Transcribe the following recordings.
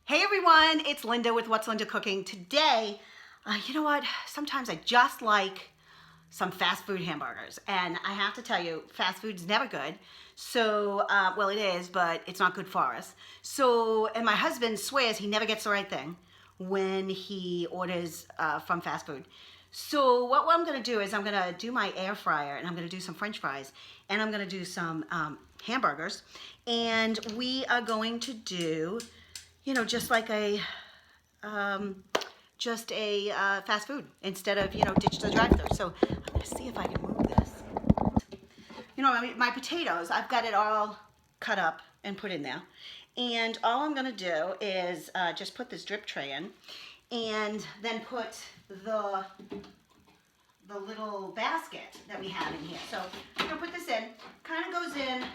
Hey everyone, it's Linda with What's Linda Cooking. Today, you know what? Sometimes I just like some fast food hamburgers. And I have to tell you, fast food's never good. So, well it is, but it's not good for us. So, and my husband swears he never gets the right thing when he orders from fast food. So what I'm gonna do is I'm gonna do my air fryer and I'm gonna do some French fries and I'm gonna do some hamburgers. And we are going to do, you know, just like a fast food instead of, you know, ditch the drive-thru. So I'm gonna see if I can move this. You know, I mean, my potatoes, I've got it all cut up and put in there. And all I'm gonna do is just put this drip tray in and then put the little basket that we have in here. So I'm gonna put this in, kind of goes in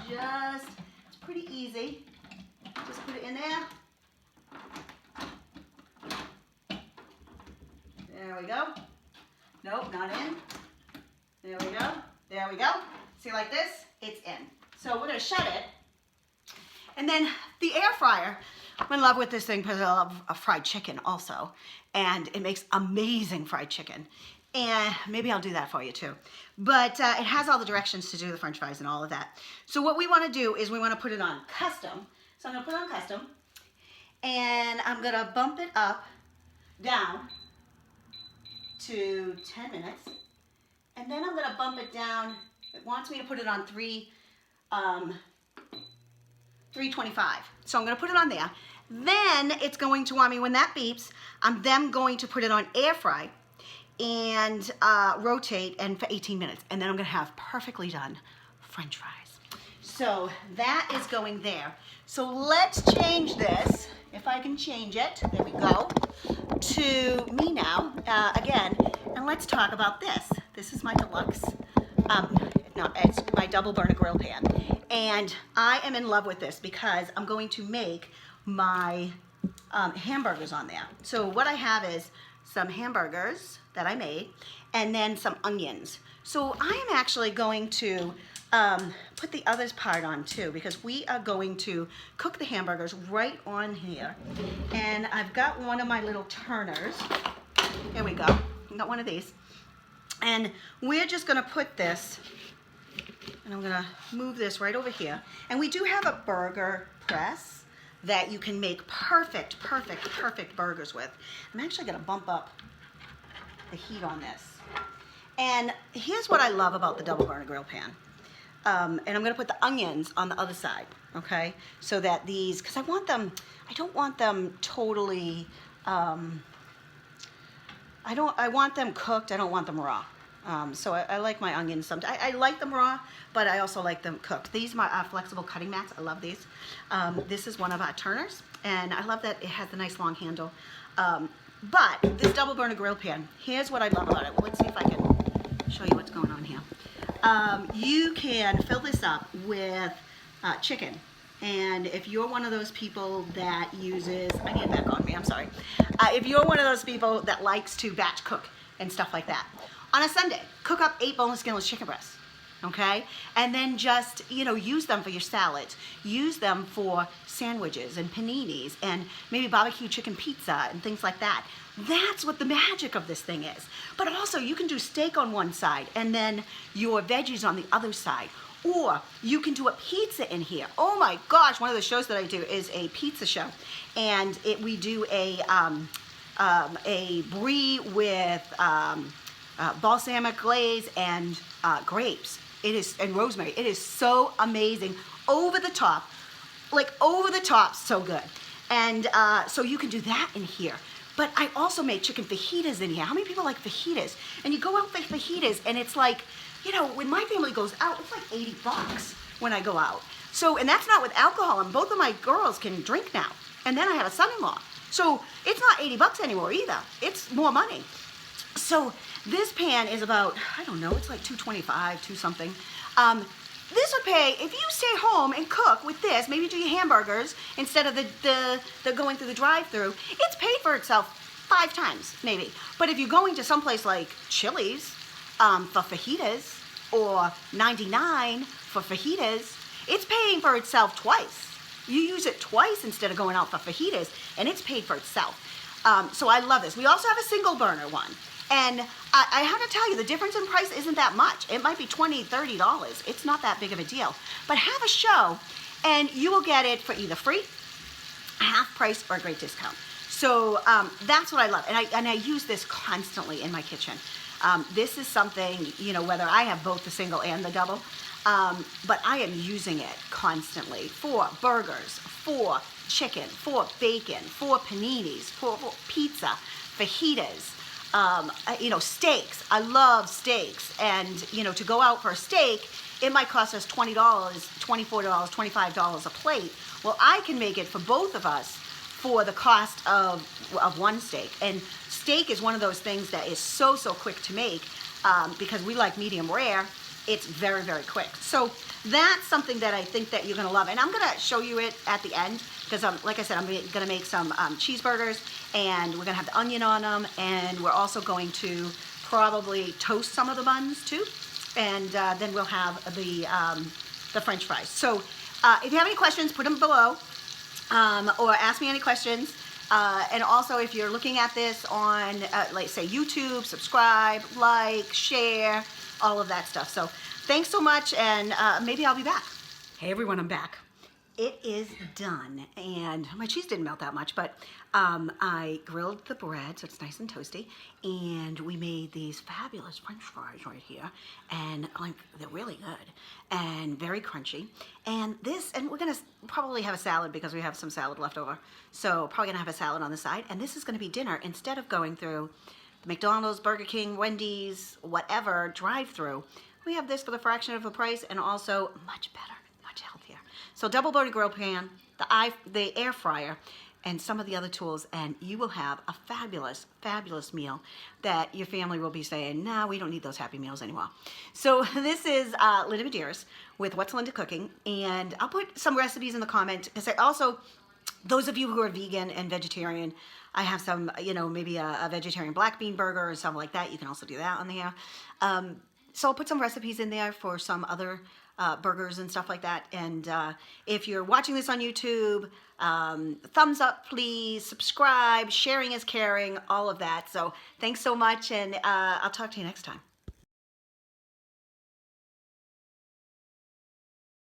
just, it's pretty easy. Just put it in there. There we go. Nope, not in. There we go. There we go. See, like this, it's in. So we're gonna shut it. And then the air fryer, I'm in love with this thing because I love fried chicken also. And it makes amazing fried chicken. And maybe I'll do that for you too. But it has all the directions to do the French fries and all of that. So what we wanna do is we wanna put it on custom. So I'm gonna put it on custom. And I'm gonna bump it up, down to 10 minutes. And then I'm gonna bump it down. It wants me to put it on 325. So I'm gonna put it on there. Then it's going to want me, when that beeps, I'm then going to put it on air fry and rotate and for 18 minutes. And then I'm gonna have perfectly done French fries. So that is going there. So let's change this, if I can change it, there we go, to me now, again, and let's talk about this. This is my deluxe, no, it's my double burner grill pan. And I am in love with this because I'm going to make my hamburgers on there. So what I have is some hamburgers that I made and then some onions. So I am actually going to put the other part on too because we are going to cook the hamburgers right on here. And I've got one of my little turners. Here we go. I got one of these. And we're just gonna put this, and I'm gonna move this right over here. And we do have a burger press that you can make perfect burgers with. I'm actually gonna bump up the heat on this. And here's what I love about the double burner grill pan. And I'm gonna put the onions on the other side, okay? So that these, because I don't want them totally, I want them cooked, I don't want them raw. So I like my onions sometimes. I like them raw, but I also like them cooked. These are my flexible cutting mats, I love these. This is one of our turners, and I love that it has the nice long handle. But this double burner grill pan, here's what I love about it. Well, let's see if I can show you what's going on here. You can fill this up with chicken. And if you're one of those people that uses, I need it back on me, I'm sorry. If you're one of those people that likes to batch cook and stuff like that, on a Sunday, cook up 8 boneless, skinless chicken breasts, okay? And then just, you know, use them for your salads. Use them for sandwiches and paninis and maybe barbecue chicken pizza and things like that. That's what the magic of this thing is. But also, you can do steak on one side and then your veggies on the other side. Or you can do a pizza in here. Oh my gosh, one of the shows that I do is a pizza show. And we do a brie with balsamic glaze and grapes. It is, and rosemary. It is so amazing. Over the top, like over the top, so good. And so you can do that in here. But I also made chicken fajitas in here. How many people like fajitas? And you go out for fajitas and it's like, you know, when my family goes out, it's like 80 bucks when I go out. So, and that's not with alcohol, and both of my girls can drink now. And then I have a son-in-law. So it's not 80 bucks anymore either. It's more money. So this pan is about, I don't know, it's like $2.25, $2 something. This would pay, if you stay home and cook with this, maybe do your hamburgers instead of the going through the drive-thru, it's paid for itself 5 times, maybe. But if you're going to someplace like Chili's for fajitas, or 99 for fajitas, it's paying for itself twice. You use it twice instead of going out for fajitas, and it's paid for itself. So I love this. We also have a single burner one. And I have to tell you, the difference in price isn't that much. It might be $20, $30. It's not that big of a deal. But have a show, and you will get it for either free, half price, or a great discount. So that's what I love. And I use this constantly in my kitchen. This is something, you know, whether I have both the single and the double, but I am using it constantly for burgers, for chicken, for bacon, for paninis, for pizza, fajitas, you know, steaks. I love steaks. And, you know, to go out for a steak, it might cost us $20, $24, $25 a plate. Well, I can make it for both of us for the cost of one steak. And steak is one of those things that is so quick to make because we like medium rare. It's very, very quick. So that's something that I think that you're gonna love. And I'm gonna show you it at the end because like I said, I'm gonna make some cheeseburgers, and we're gonna have the onion on them, and we're also going to probably toast some of the buns too. And then we'll have the French fries. So if you have any questions, put them below. Or ask me any questions. And also, if you're looking at this on, like, say, YouTube, subscribe, like, share, all of that stuff. So thanks so much, and maybe I'll be back. Hey, everyone, I'm back. It is done, and my cheese didn't melt that much, but I grilled the bread so it's nice and toasty, and we made these fabulous French fries right here, and like, they're really good and very crunchy. And we're gonna probably have a salad because we have some salad left over, so probably gonna have a salad on the side. And this is gonna be dinner instead of going through the McDonald's, Burger King, Wendy's, whatever drive-through. We have this for the fraction of the price, and also much better, much healthier. So double burner grill pan, the air fryer, and some of the other tools, and you will have a fabulous, fabulous meal that your family will be saying, nah, we don't need those Happy Meals anymore. So this is Linda Medeiros with What's Linda Cooking, and I'll put some recipes in the comment, because I also, those of you who are vegan and vegetarian, I have some, you know, maybe a vegetarian black bean burger or something like that. You can also do that on there. So I'll put some recipes in there for some other burgers and stuff like that. And if you're watching this on YouTube, thumbs up, please. Subscribe. Sharing is caring. All of that. So thanks so much, and I'll talk to you next time.